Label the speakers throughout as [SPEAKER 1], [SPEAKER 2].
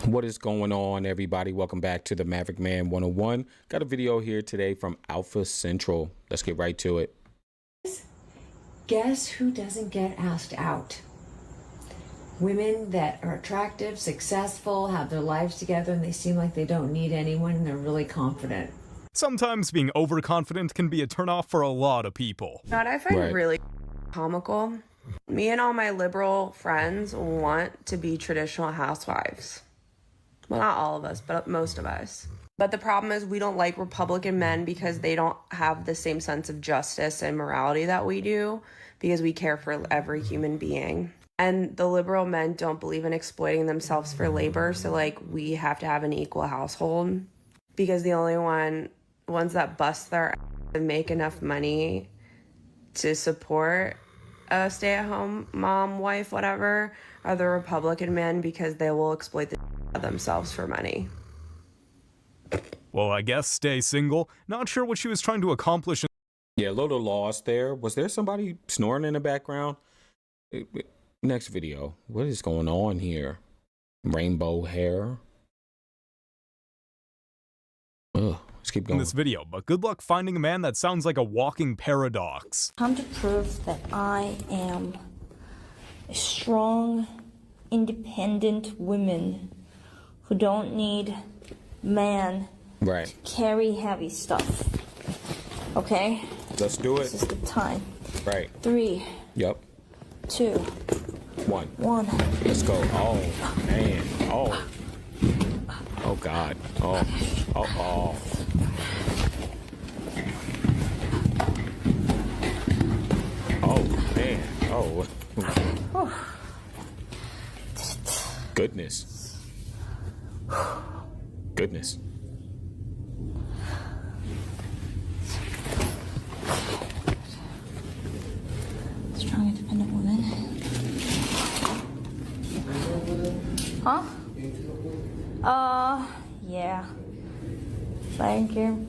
[SPEAKER 1] What is going on, everybody? Welcome back to the Maverick Man 101. Got a video here today from Alpha Central. Let's get right to it.
[SPEAKER 2] Guess who doesn't get asked out? Women that are attractive, successful, have their lives together, and they seem like they don't need anyone, and they're really confident.
[SPEAKER 3] Sometimes being overconfident can be a turnoff for a lot of people.
[SPEAKER 4] What I find
[SPEAKER 1] Right.
[SPEAKER 4] really comical, me and all my liberal friends want to be traditional housewives. Well, not all of us, but most of us. But the problem is we don't like Republican men because they don't have the same sense of justice and morality that we do, because we care for every human being. And the liberal men don't believe in exploiting themselves for labor, so like we have to have an equal household, because the only ones that bust their ass and make enough money to support a stay-at-home mom, wife, whatever, are the Republican men, because they will exploit the themselves for money.
[SPEAKER 3] Well, I guess stay single. Not sure what she was trying to accomplish.
[SPEAKER 1] Yeah, a little lost there. Was there somebody snoring in the background? Next video. What is going on here? Rainbow hair. Ugh, let's keep
[SPEAKER 3] In
[SPEAKER 1] going.
[SPEAKER 3] this video, but good luck finding a man that sounds like a walking paradox.
[SPEAKER 5] Come to prove that I am a strong, independent woman who don't need man
[SPEAKER 1] Right.
[SPEAKER 5] to carry heavy stuff. Okay?
[SPEAKER 1] Let's do
[SPEAKER 5] This
[SPEAKER 1] it.
[SPEAKER 5] is the time.
[SPEAKER 1] Right.
[SPEAKER 5] 3,
[SPEAKER 1] Yep.
[SPEAKER 5] 2,
[SPEAKER 1] 1.
[SPEAKER 5] 1.
[SPEAKER 1] Let's go. Oh, man. Oh. Oh, God. Oh. Oh, oh. Oh, man. Oh. Goodness. Goodness.
[SPEAKER 5] Strong, independent woman. Huh? Yeah. Thank you.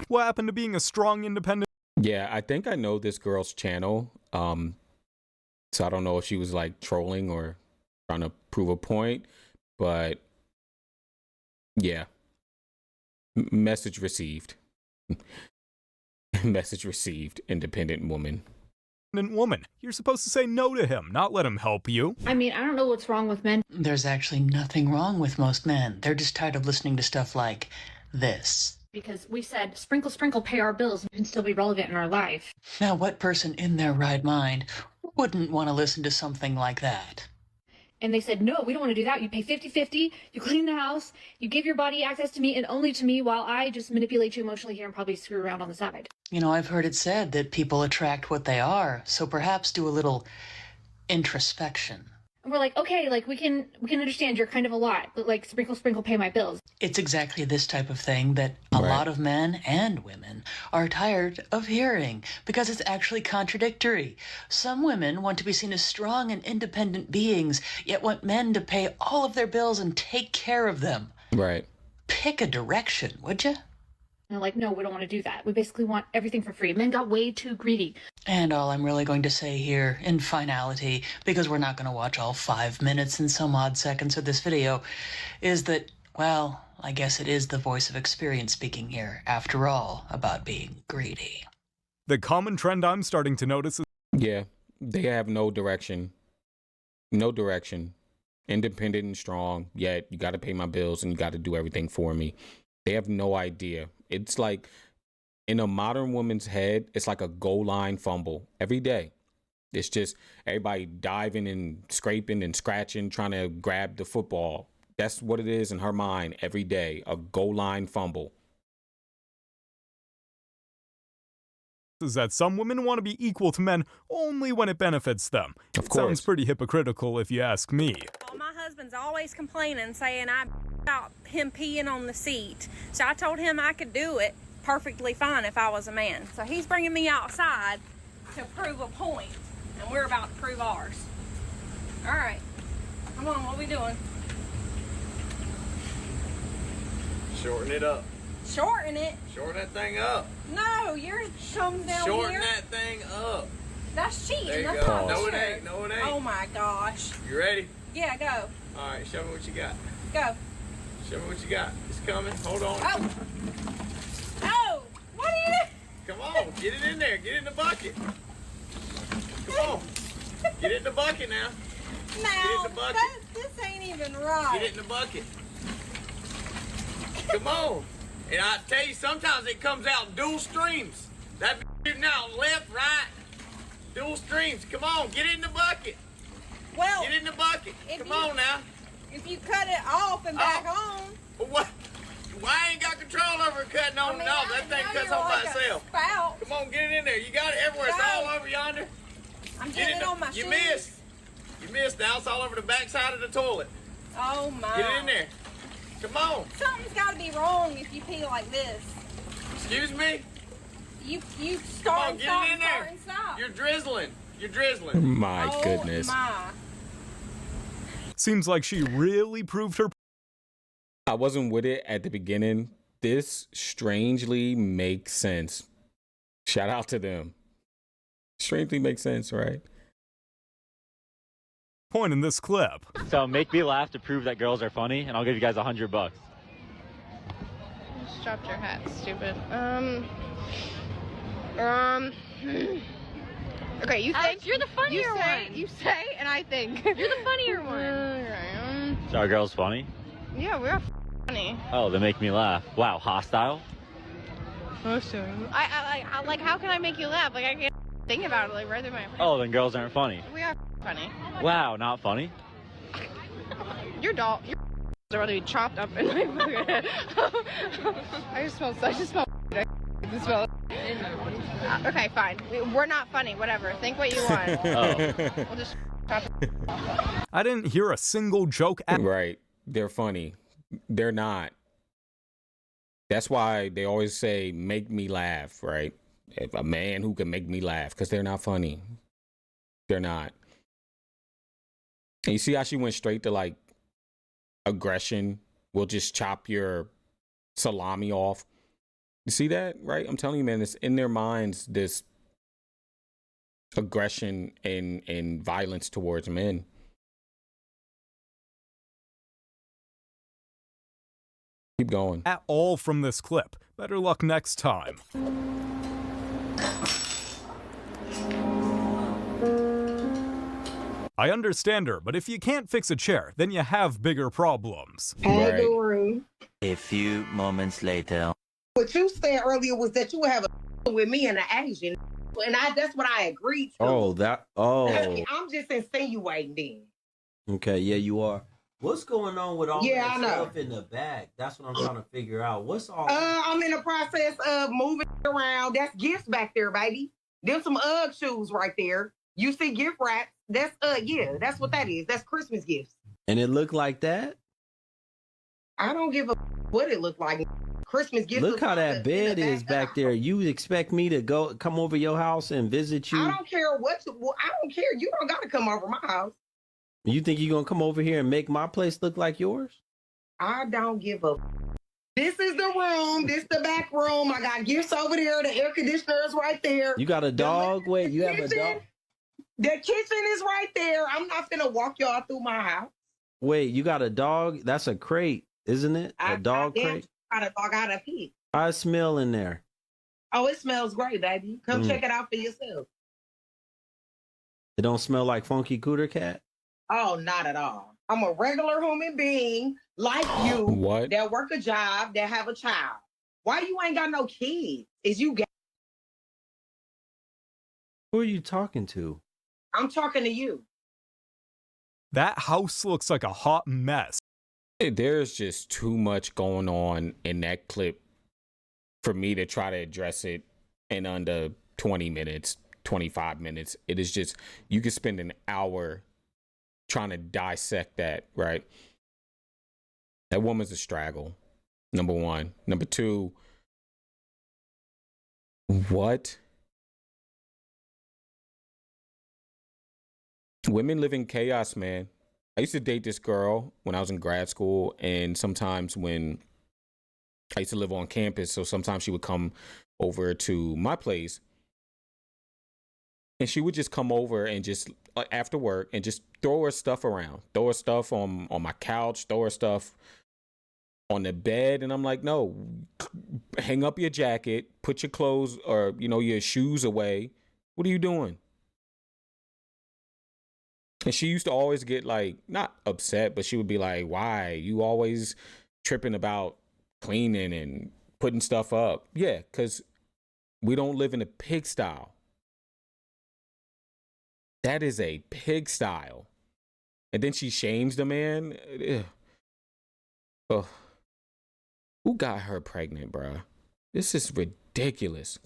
[SPEAKER 3] What happened to being a strong, independent?
[SPEAKER 1] Yeah, I think I know this girl's channel. So I don't know if she was like trolling or trying to prove a point, but yeah. Message received. Message received, independent woman.
[SPEAKER 3] Woman. You're supposed to say no to him, not let him help you.
[SPEAKER 6] I mean, I don't know what's wrong with men.
[SPEAKER 7] There's actually nothing wrong with most men. They're just tired of listening to stuff like this.
[SPEAKER 6] Because we said, sprinkle, sprinkle, pay our bills, and can still be relevant in our life.
[SPEAKER 7] Now, what person in their right mind wouldn't want to listen to something like that?
[SPEAKER 6] And they said, no, we don't want to do that. You pay 50-50, you clean the house, you give your body access to me and only to me, while I just manipulate you emotionally here and probably screw around on the side.
[SPEAKER 7] You know, I've heard it said that people attract what they are, so perhaps do a little introspection.
[SPEAKER 6] And we're like, okay, like we can understand you're kind of a lot, but like sprinkle, sprinkle, pay my bills.
[SPEAKER 7] It's exactly this type of thing that a lot of men and women are tired of hearing, because it's actually contradictory. Some women want to be seen as strong and independent beings, yet want men to pay all of their bills and take care of them.
[SPEAKER 1] Right.
[SPEAKER 7] Pick a direction, would you?
[SPEAKER 6] And they're like, no, we don't want to do that. We basically want everything for free. Men got way too greedy.
[SPEAKER 7] And all I'm really going to say here, in finality, because we're not going to watch all 5 minutes and some odd seconds of this video, is that, well, I guess it is the voice of experience speaking here, after all, about being greedy.
[SPEAKER 3] The common trend I'm starting to notice is
[SPEAKER 1] Yeah, they have no direction. No direction. Independent and strong, yet you got to pay my bills and you got to do everything for me. They have no idea. It's like in a modern woman's head, it's like a goal line fumble every day. It's just everybody diving and scraping and scratching, trying to grab the football. That's what it is in her mind every day, a goal line fumble.
[SPEAKER 3] that some women want to be equal to men only when it benefits them.
[SPEAKER 1] Of
[SPEAKER 3] It
[SPEAKER 1] course.
[SPEAKER 3] sounds pretty hypocritical if you ask me.
[SPEAKER 8] Well, my husband's always complaining, saying I about him peeing on the seat. So I told him I could do it perfectly fine if I was a man. So he's bringing me outside to prove a point, and we're about to prove ours. All right, come on, what we doing?
[SPEAKER 9] Shorten it up.
[SPEAKER 8] Shorten it?
[SPEAKER 9] Shorten that thing up.
[SPEAKER 8] No, yours comes down
[SPEAKER 9] Shorten
[SPEAKER 8] here.
[SPEAKER 9] that thing up.
[SPEAKER 8] That's cheating.
[SPEAKER 9] There you
[SPEAKER 8] That's
[SPEAKER 9] go.
[SPEAKER 8] not
[SPEAKER 9] No, it
[SPEAKER 8] fair.
[SPEAKER 9] ain't. No, it ain't.
[SPEAKER 8] Oh my gosh.
[SPEAKER 9] You ready?
[SPEAKER 8] Yeah, go.
[SPEAKER 9] All right, show me what you got.
[SPEAKER 8] Go.
[SPEAKER 9] Show me what you got. It's coming. Hold on.
[SPEAKER 8] Oh. Oh. What are you
[SPEAKER 9] Come on, get it in there. Get it in the bucket. Come on. Get it in the bucket now.
[SPEAKER 8] doing?
[SPEAKER 9] Get it in
[SPEAKER 8] No,
[SPEAKER 9] the bucket.
[SPEAKER 8] this ain't even right.
[SPEAKER 9] Get it in the bucket. Come on. And I tell you, sometimes it comes out in dual streams. That shooting out left, right, dual streams. Come on, get it in the bucket.
[SPEAKER 8] Well,
[SPEAKER 9] Get it in the bucket.
[SPEAKER 8] if
[SPEAKER 9] Come
[SPEAKER 8] you-
[SPEAKER 9] on now.
[SPEAKER 8] if you cut it off and back on,
[SPEAKER 9] But what? Why I ain't got control over it cutting on and off? That thing
[SPEAKER 8] now
[SPEAKER 9] cuts
[SPEAKER 8] you're
[SPEAKER 9] on by
[SPEAKER 8] like a
[SPEAKER 9] itself.
[SPEAKER 8] Spout.
[SPEAKER 9] Come on, get it in there. You got it everywhere. It's
[SPEAKER 8] Go.
[SPEAKER 9] all over yonder.
[SPEAKER 8] I'm
[SPEAKER 9] Get
[SPEAKER 8] getting
[SPEAKER 9] it
[SPEAKER 8] it on my
[SPEAKER 9] You
[SPEAKER 8] shoes.
[SPEAKER 9] missed. You missed. Now it's all over the back side of the toilet.
[SPEAKER 8] Oh my.
[SPEAKER 9] Get it in there. Come on.
[SPEAKER 8] Something's got to be wrong if you pee like this.
[SPEAKER 9] Excuse me.
[SPEAKER 8] You
[SPEAKER 9] Come
[SPEAKER 8] start
[SPEAKER 9] on,
[SPEAKER 8] and
[SPEAKER 9] get
[SPEAKER 8] stop
[SPEAKER 9] it in
[SPEAKER 8] and
[SPEAKER 9] there.
[SPEAKER 8] start and stop.
[SPEAKER 9] You're drizzling. You're drizzling.
[SPEAKER 1] My
[SPEAKER 8] oh
[SPEAKER 1] goodness.
[SPEAKER 8] My.
[SPEAKER 3] Seems like she really proved her
[SPEAKER 1] I wasn't with it at the beginning. This strangely makes sense. Shout out to them. Strangely makes sense, right?
[SPEAKER 3] point in this clip.
[SPEAKER 10] So make me laugh to prove that girls are funny, and I'll give you guys $100.
[SPEAKER 11] Just dropped your hat, stupid. Okay, you
[SPEAKER 6] Alex,
[SPEAKER 11] think
[SPEAKER 6] you're the funnier one.
[SPEAKER 11] You say, and I think.
[SPEAKER 6] You're the funnier one.
[SPEAKER 11] Okay,
[SPEAKER 10] So are girls funny?
[SPEAKER 11] yeah, we're funny.
[SPEAKER 10] Oh, they make me laugh. Wow, hostile?
[SPEAKER 11] I like, how can I make you laugh? Like, I can't think about it, like, right through my brain.
[SPEAKER 10] Oh, then girls aren't funny.
[SPEAKER 11] We are funny.
[SPEAKER 10] Wow, not funny?
[SPEAKER 11] Your are about to be chopped up in my fucking head. I just smell. I just smell. Okay, fine. We're not funny. Whatever. Think what you want.
[SPEAKER 10] Oh.
[SPEAKER 11] We'll just chop it.
[SPEAKER 3] I didn't hear a single joke at
[SPEAKER 1] Right. They're funny. They're not. That's why they always say, make me laugh, right? If a man who can make me laugh, because they're not funny. They're not. And you see how she went straight to like aggression? We'll just chop your salami off. You see that, right? I'm telling you, man, it's in their minds, this aggression and violence towards men. Keep going.
[SPEAKER 3] at all from this clip. Better luck next time. I understand her, but if you can't fix a chair, then you have bigger problems.
[SPEAKER 1] Right.
[SPEAKER 12] Guru.
[SPEAKER 13] A few moments later.
[SPEAKER 12] What you said earlier was that you would have a with me and an Asian, and that's what I agreed to. I'm just insinuating then.
[SPEAKER 13] Okay, yeah, you are. What's going on with all
[SPEAKER 12] Yeah,
[SPEAKER 13] that
[SPEAKER 12] I know.
[SPEAKER 13] stuff in the bag? That's what I'm trying to figure out. What's all
[SPEAKER 12] I'm in the process of moving around. That's gifts back there, baby. There's some UGG shoes right there. You see gift wrap. That's yeah, that's what that is. That's Christmas gifts.
[SPEAKER 13] And it looked like that?
[SPEAKER 12] I don't give a what it looked like. Christmas gifts.
[SPEAKER 13] Look how that bed is back there. You expect me to come over your house and visit you?
[SPEAKER 12] I don't care what I don't care. You don't gotta come over my house.
[SPEAKER 13] You think you're going to come over here and make my place look like yours?
[SPEAKER 12] I don't give a. This is the room. This the back room. I got gifts over there. The air conditioner is right there.
[SPEAKER 13] You got a dog? Wait, you have a dog?
[SPEAKER 12] The kitchen is right there. I'm not gonna walk y'all through my house.
[SPEAKER 13] Wait, you got a dog? That's a crate, isn't it? A dog crate?
[SPEAKER 12] I got a dog. I got a pig.
[SPEAKER 13] I smell in there.
[SPEAKER 12] Oh, it smells great, baby. Come check it out for yourself.
[SPEAKER 13] It don't smell like Funky Cooter Cat?
[SPEAKER 12] Oh, not at all. I'm a regular human being like you.
[SPEAKER 1] What?
[SPEAKER 12] That work a job, that have a child. Why you ain't got no kids? Is you gay?
[SPEAKER 13] Who are you talking to?
[SPEAKER 12] I'm talking to you.
[SPEAKER 3] That house looks like a hot mess.
[SPEAKER 1] There's just too much going on in that clip for me to try to address it in under 20 minutes, 25 minutes. It is just, you could spend an hour trying to dissect that, right? That woman's a straggle, number one. Number two, what? Women live in chaos, man. I used to date this girl when I was in grad school, and sometimes when I used to live on campus, so sometimes she would come over to my place. And she would just come over and just after work and just throw her stuff around, throw her stuff on my couch, throw her stuff on the bed. And I'm like, no, hang up your jacket, put your clothes or, your shoes away. What are you doing? And she used to always get like, not upset, but she would be like, why? You always tripping about cleaning and putting stuff up. Yeah, because we don't live in a pigsty. That is a pigsty. And then she shames the man. Ugh. Who got her pregnant, bruh? This is ridiculous.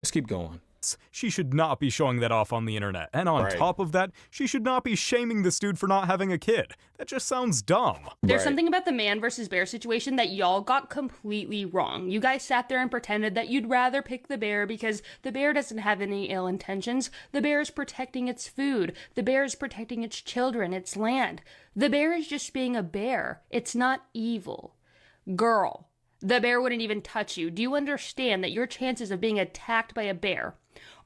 [SPEAKER 1] Let's keep going.
[SPEAKER 3] She should not be showing that off on the internet. And on top of that, she should not be shaming this dude for not having a kid. That just sounds dumb.
[SPEAKER 14] There's something about the man versus bear situation that y'all got completely wrong. You guys sat there and pretended that you'd rather pick the bear because the bear doesn't have any ill intentions. The bear is protecting its food. The bear is protecting its children, its land. The bear is just being a bear. It's not evil. Girl, the bear wouldn't even touch you. Do you understand that your chances of being attacked by a bear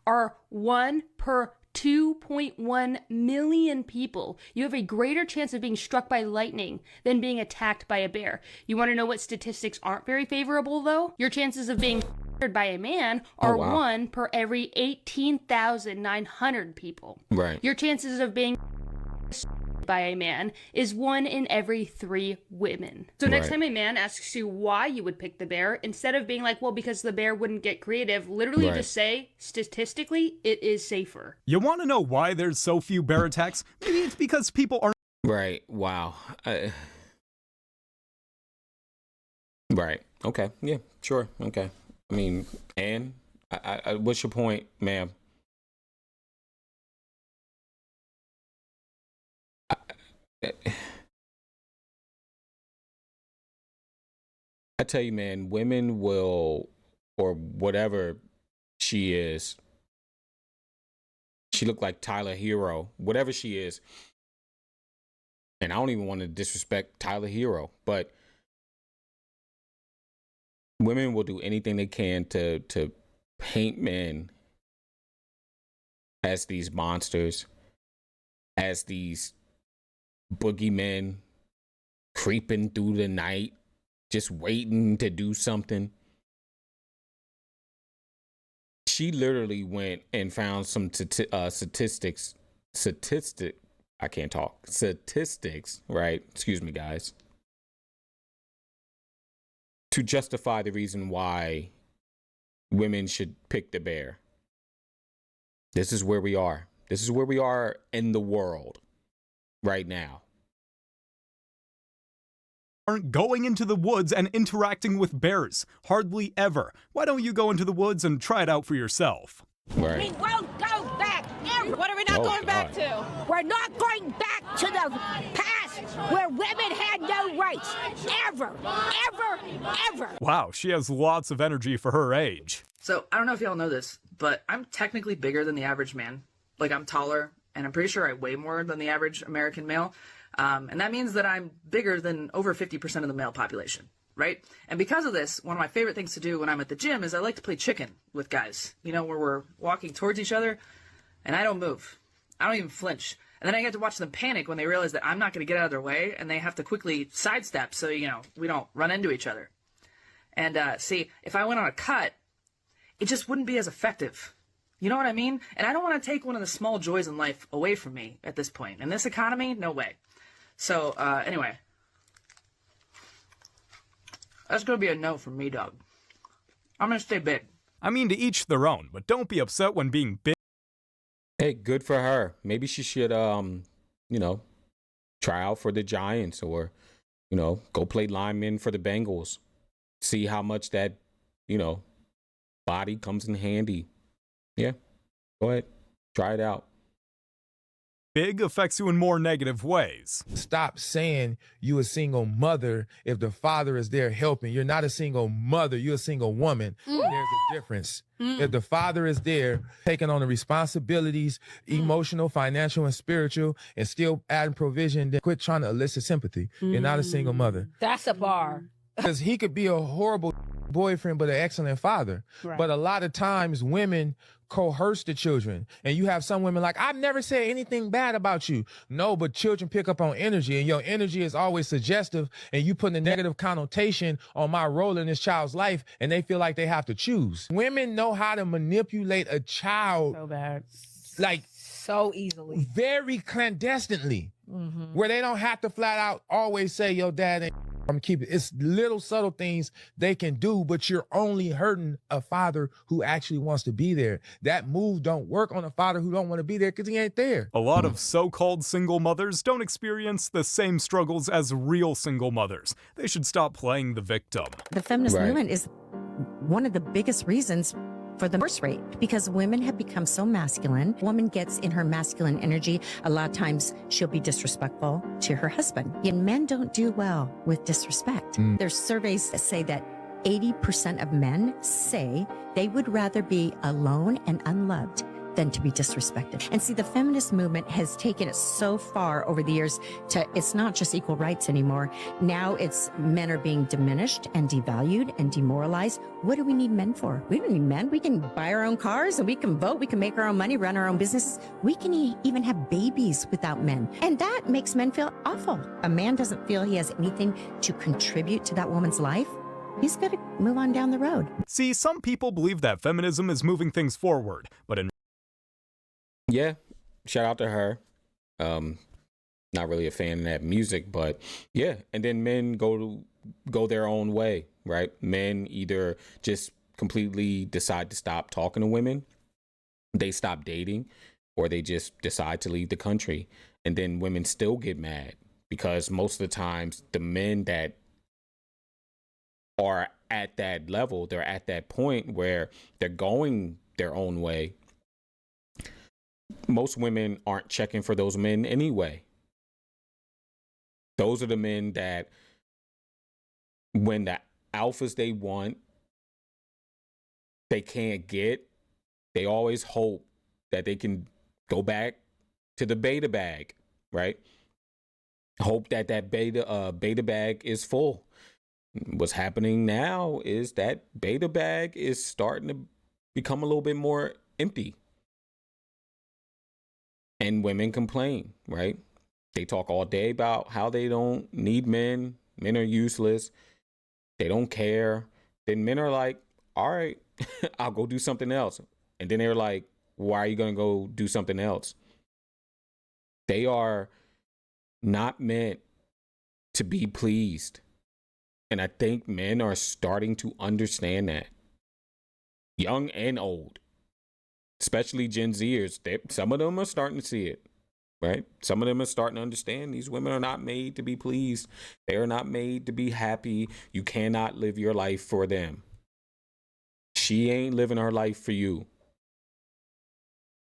[SPEAKER 14] are 1 per 2.1 million people? You have a greater chance of being struck by lightning than being attacked by a bear. You want to know what statistics aren't very favorable, though? Your chances of being by a man are 1 per every 18,900 people.
[SPEAKER 1] Right.
[SPEAKER 14] Your chances of being by a man is 1 in every 3 women. So next time a man asks you why you would pick the bear, instead of being like, well, because the bear wouldn't get creative, literally just say, statistically, it is safer.
[SPEAKER 3] You want to know why there's so few bear attacks? Maybe it's because people aren't...
[SPEAKER 1] Right. Wow. Right. Okay. Yeah, sure. Okay. I mean, Anne, what's your point, ma'am? I tell you, man, women will, or whatever she is, she looked like Tyler Hero, whatever she is. And I don't even want to disrespect Tyler Hero, but women will do anything they can to paint men as these monsters, as these boogeymen creeping through the night, just waiting to do something. She literally went and found some statistics, right? Excuse me, guys. To justify the reason why women should pick the bear. This is where we are. This is where we are in the world right now.
[SPEAKER 3] Aren't going into the woods and interacting with bears. Hardly ever. Why don't you go into the woods and try it out for yourself?
[SPEAKER 1] Right.
[SPEAKER 15] We won't go back ever. What are we not going back to? We're not going back to the past where women had no rights. Ever. Ever. Ever.
[SPEAKER 3] Wow, she has lots of energy for her age.
[SPEAKER 16] So, I don't know if y'all know this, but I'm technically bigger than the average man. Like, I'm taller, and I'm pretty sure I weigh more than the average American male. And that means that I'm bigger than over 50% of the male population, right? And because of this, one of my favorite things to do when I'm at the gym is I like to play chicken with guys, you know, where we're walking towards each other, and I don't move. I don't even flinch. And then I get to watch them panic when they realize that I'm not going to get out of their way, and they have to quickly sidestep so, you know, we don't run into each other. And see, if I went on a cut, it just wouldn't be as effective. You know what I mean? And I don't want to take one of the small joys in life away from me at this point. In this economy, no way. So, anyway. That's going to be a no from me, dog. I'm going to stay big.
[SPEAKER 3] I mean, to each their own, but don't be upset when being big.
[SPEAKER 1] Hey, good for her. Maybe she should, you know, try out for the Giants or, you know, go play lineman for the Bengals. See how much that, you know, body comes in handy. Yeah, go ahead. Try it out.
[SPEAKER 3] Big affects you in more negative ways.
[SPEAKER 17] Stop saying you a single mother if the father is there helping. You're not a single mother. You're a single woman. There's a difference. If the father is there taking on the responsibilities, emotional, financial, and spiritual, and still adding provision, then quit trying to elicit sympathy. You're not a single mother.
[SPEAKER 15] That's a bar.
[SPEAKER 17] Because he could be a horrible boyfriend, but an excellent father.
[SPEAKER 15] Right.
[SPEAKER 17] But a lot of times women coerce the children. And you have some women like, I've never said anything bad about you. No, but children pick up on energy, and your energy is always suggestive, and you put a negative connotation on my role in this child's life, and they feel like they have to choose. Women know how to manipulate a child
[SPEAKER 18] So bad.
[SPEAKER 17] like
[SPEAKER 18] So easily.
[SPEAKER 17] very clandestinely, where they don't have to flat out always say, yo, dad ain't I'm keep it. It's little subtle things they can do, but you're only hurting a father who actually wants to be there. That move don't work on a father who don't want to be there because he ain't there.
[SPEAKER 3] A lot of so-called single mothers don't experience the same struggles as real single mothers. They should stop playing the victim.
[SPEAKER 19] The feminist movement is one of the biggest reasons for the divorce rate, because women have become so masculine. Woman gets in her masculine energy. A lot of times she'll be disrespectful to her husband. And men don't do well with disrespect. There's surveys that say that 80% of men say they would rather be alone and unloved than to be disrespected. And see, the feminist movement has taken it so far over the years to, it's not just equal rights anymore. Now it's men are being diminished and devalued and demoralized. What do we need men for? We don't need men. We can buy our own cars and we can vote. We can make our own money, run our own businesses. We can even have babies without men. And that makes men feel awful. A man doesn't feel he has anything to contribute to that woman's life. He's got to move on down the road.
[SPEAKER 3] See, some people believe that feminism is moving things forward, but in
[SPEAKER 1] Yeah, shout out to her. Not really a fan of that music, but yeah. And then men go their own way, right? Men either just completely decide to stop talking to women, they stop dating, or they just decide to leave the country. And then women still get mad because most of the times the men that are at that level, they're at that point where they're going their own way. Most women aren't checking for those men anyway. Those are the men that when the alphas they want, they can't get, they always hope that they can go back to the beta bag, right? Hope that beta bag is full. What's happening now is that beta bag is starting to become a little bit more empty. And women complain, right? They talk all day about how they don't need men. Men are useless. They don't care. Then men are like, all right, I'll go do something else. And then they're like, why are you going to go do something else? They are not meant to be pleased. And I think men are starting to understand that. Young and old. Especially Gen Zers, some of them are starting to see it, right? Some of them are starting to understand these women are not made to be pleased. They are not made to be happy. You cannot live your life for them. She ain't living her life for you.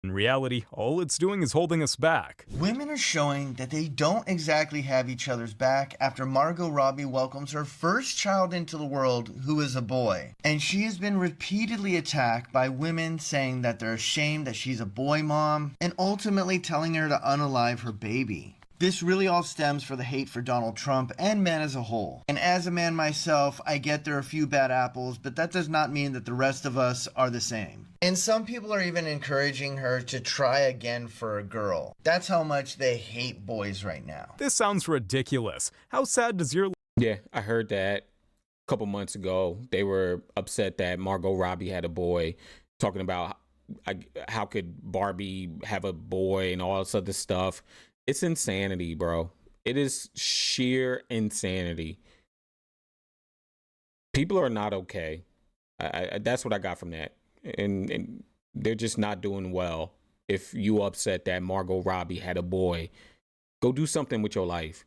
[SPEAKER 3] In reality, all it's doing is holding us back.
[SPEAKER 20] Women are showing that they don't exactly have each other's back after Margot Robbie welcomes her first child into the world, who is a boy. And she has been repeatedly attacked by women saying that they're ashamed that she's a boy mom, and ultimately telling her to unalive her baby. This really all stems from the hate for Donald Trump and men as a whole. And as a man myself, I get there are a few bad apples, but that does not mean that the rest of us are the same. And some people are even encouraging her to try again for a girl. That's how much they hate boys right now.
[SPEAKER 3] This sounds ridiculous. How sad does your...
[SPEAKER 1] Yeah, I heard that a couple months ago. They were upset that Margot Robbie had a boy, talking about how could Barbie have a boy and all this other stuff. It's insanity, bro. It is sheer insanity. People are not okay. That's what I got from that. And they're just not doing well. If you upset that Margot Robbie had a boy, go do something with your life.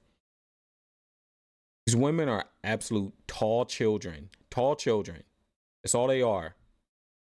[SPEAKER 1] These women are absolute tall children. Tall children. That's all they are.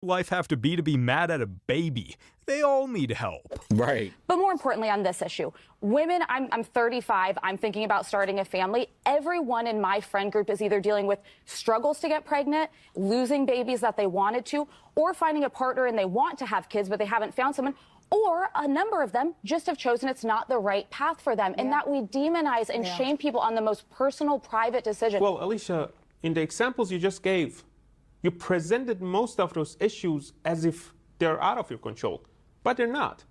[SPEAKER 3] Life have to be mad at a baby. They all need help.
[SPEAKER 1] Right.
[SPEAKER 21] But more importantly on this issue, women, I'm 35, I'm thinking about starting a family. Everyone in my friend group is either dealing with struggles to get pregnant, losing babies that they wanted to, or finding a partner and they want to have kids but they haven't found someone, or a number of them just have chosen it's not the right path for them, and that we demonize and shame people on the most personal, private decision.
[SPEAKER 22] Well, Alicia, in the examples you just gave, you presented most of those issues as if
[SPEAKER 18] they're out of your control, but they're not.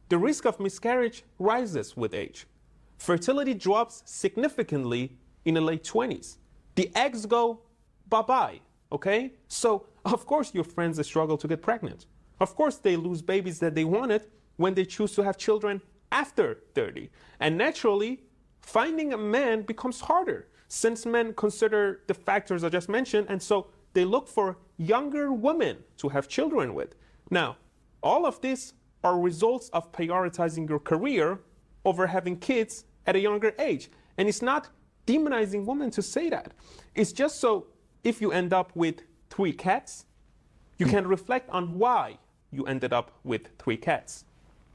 [SPEAKER 18] The risk of miscarriage rises with age. Fertility drops significantly in the late 20s. The eggs go bye-bye, okay? So, of course, your friends struggle to get pregnant. Of course, they lose babies that they wanted when they choose to have children after 30. And naturally, finding a man becomes harder since men consider the factors I just mentioned, and so they look for younger women to have children with. Now, all of these are results of prioritizing your career over having kids at a younger age. And it's not demonizing women to say that. It's just so if you end up with 3 cats, you can reflect on why you ended up with 3 cats.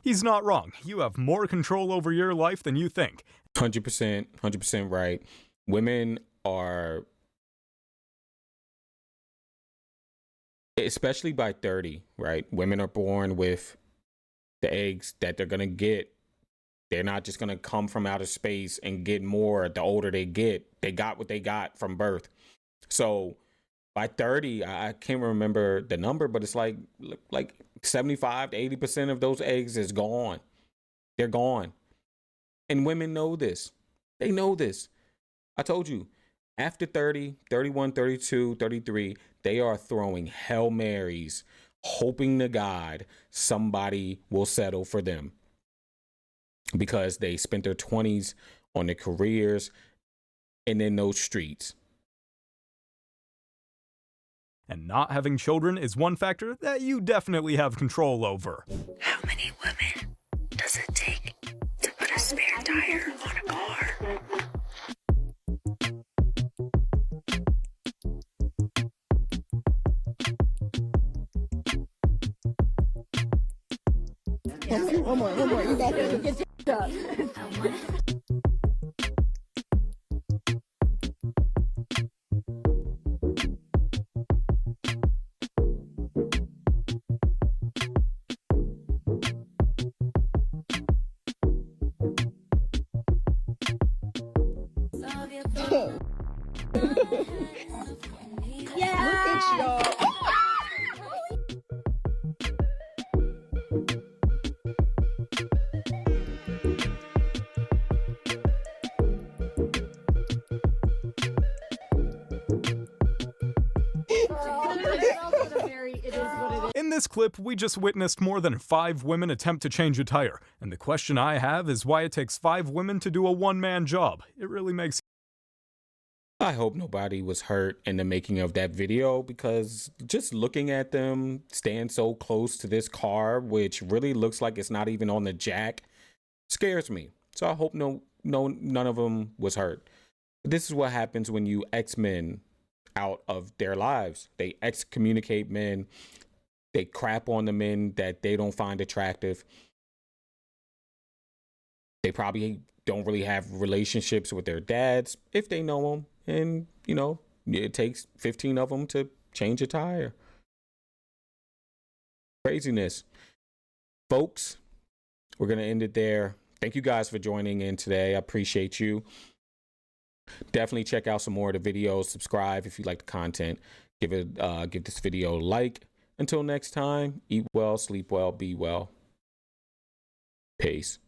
[SPEAKER 3] He's not wrong. You have more control over your life than you think.
[SPEAKER 1] 100% right. Women are, especially by 30, right? Women are born with the eggs that they're going to get. They're not just going to come from outer space and get more the older they get. They got what they got from birth. So by 30, I can't remember the number, but it's like 75 to 80% of those eggs is gone. They're gone. And women know this. They know this. I told you, after 30, 31, 32, 33, they are throwing Hail Marys, hoping to God somebody will settle for them, because they spent their 20s on their careers and in those streets.
[SPEAKER 3] And not having children is one factor that you definitely have control over.
[SPEAKER 22] How many women does it take to put a spare tire on a car?
[SPEAKER 15] One more. You got this. Get your up.
[SPEAKER 22] Yeah.
[SPEAKER 15] Look at y'all.
[SPEAKER 3] In this clip, we just witnessed more than 5 women attempt to change a tire, and the question I have is why it takes 5 women to do a one-man job. It really makes...
[SPEAKER 1] I hope nobody was hurt in the making of that video, because just looking at them stand so close to this car, which really looks like it's not even on the jack, scares me. So I hope none of them was hurt. This is what happens when you X men out of their lives. They excommunicate men. They crap on the men that they don't find attractive. They probably don't really have relationships with their dads if they know them. And, you know, it takes 15 of them to change a tire. Craziness. Folks, we're going to end it there. Thank you guys for joining in today. I appreciate you. Definitely check out some more of the videos. Subscribe if you like the content. Give this video a like. Until next time, eat well, sleep well, be well. Peace.